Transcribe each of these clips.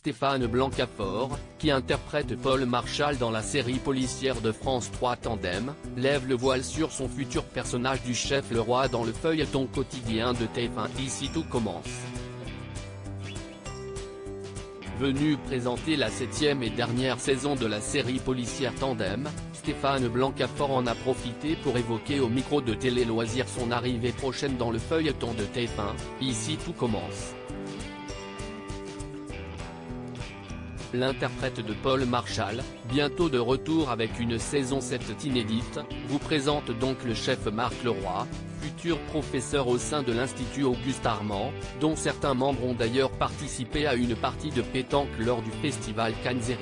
Stéphane Blancafort, qui interprète Paul Marchal dans la série policière de France 3 Tandem, lève le voile sur son futur personnage du chef Leroy dans le feuilleton quotidien de TF1 Ici tout commence. Venu présenter la 7e et dernière saison de la série policière Tandem, Stéphane Blancafort en a profité pour évoquer au micro de Télé Loisirs son arrivée prochaine dans le feuilleton de TF1, Ici tout commence. L'interprète de Paul Marchal, bientôt de retour avec une saison 7 inédite, vous présente donc le chef Marc Leroy, futur professeur au sein de l'Institut Auguste Armand, dont certains membres ont d'ailleurs participé à une partie de pétanque lors du festival Cannes.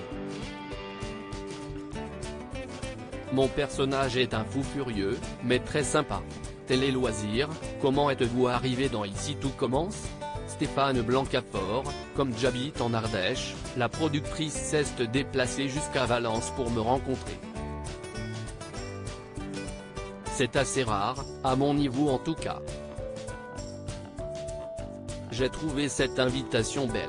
Mon personnage est un fou furieux, mais très sympa. Télé Loisirs, comment êtes-vous arrivé dans Ici tout commence ? Stéphane Blancafort, comme j'habite en Ardèche, la productrice s'est déplacée jusqu'à Valence pour me rencontrer. C'est assez rare, à mon niveau en tout cas. J'ai trouvé cette invitation belle.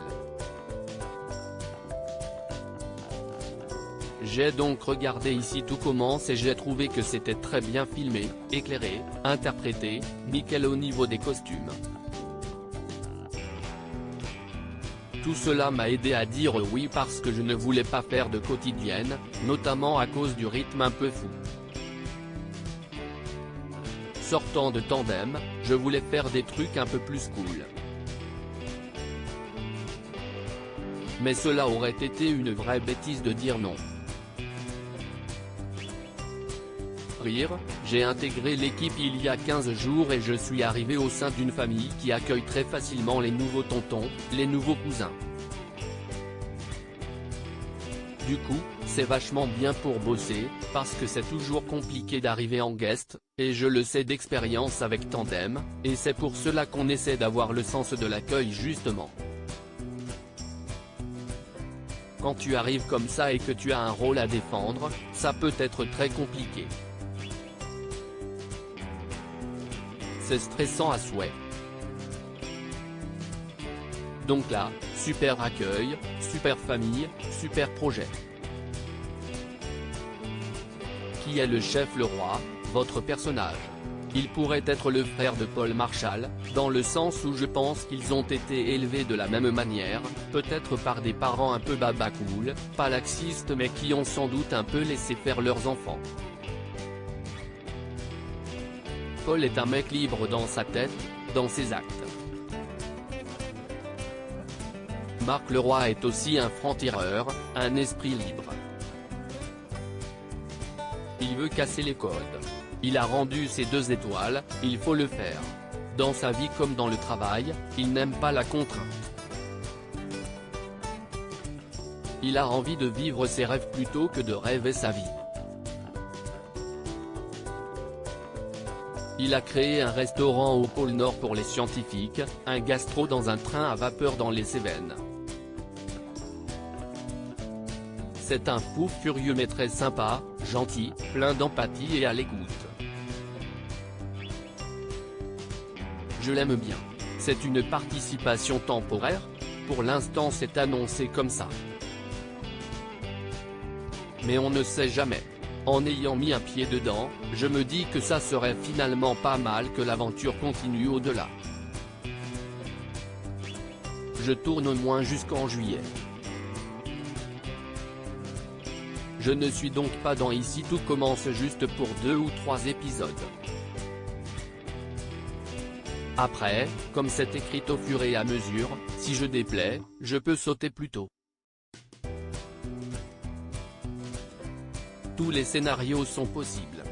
J'ai donc regardé Ici tout commence et j'ai trouvé que c'était très bien filmé, éclairé, interprété, nickel au niveau des costumes. Tout cela m'a aidé à dire oui parce que je ne voulais pas faire de quotidienne, notamment à cause du rythme un peu fou. Sortant de Tandem, je voulais faire des trucs un peu plus cool. Mais cela aurait été une vraie bêtise de dire non. Rire, j'ai intégré l'équipe il y a 15 jours et je suis arrivé au sein d'une famille qui accueille très facilement les nouveaux tontons, les nouveaux cousins. Du coup, c'est vachement bien pour bosser, parce que c'est toujours compliqué d'arriver en guest, et je le sais d'expérience avec Tandem, et c'est pour cela qu'on essaie d'avoir le sens de l'accueil justement. Quand tu arrives comme ça et que tu as un rôle à défendre, ça peut être très compliqué. C'est stressant à souhait. Donc là, super accueil, super famille, super projet. Qui est le chef Leroy, votre personnage? Il pourrait être le frère de Paul Marchal, dans le sens où je pense qu'ils ont été élevés de la même manière, peut-être par des parents un peu babacool, pas laxistes mais qui ont sans doute un peu laissé faire leurs enfants. Paul est un mec libre dans sa tête, dans ses actes. Marc Leroy est aussi un franc-tireur, un esprit libre. Il veut casser les codes. Il a rendu ses 2 étoiles, il faut le faire. Dans sa vie comme dans le travail, il n'aime pas la contrainte. Il a envie de vivre ses rêves plutôt que de rêver sa vie. Il a créé un restaurant au pôle Nord pour les scientifiques, un gastro dans un train à vapeur dans les Cévennes. C'est un fou furieux mais très sympa, gentil, plein d'empathie et à l'écoute. Je l'aime bien. C'est une participation temporaire, pour l'instant c'est annoncé comme ça. Mais on ne sait jamais. En ayant mis un pied dedans, je me dis que ça serait finalement pas mal que l'aventure continue au-delà. Je tourne au moins jusqu'en juillet. Je ne suis donc pas dans Ici tout commence juste pour 2 ou 3 épisodes. Après, comme c'est écrit au fur et à mesure, si je déplais, je peux sauter plus tôt. Tous les scénarios sont possibles.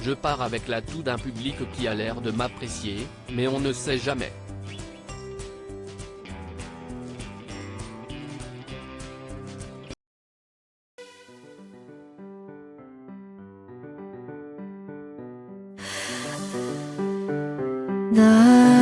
Je pars avec l'atout d'un public qui a l'air de m'apprécier, mais on ne sait jamais. 나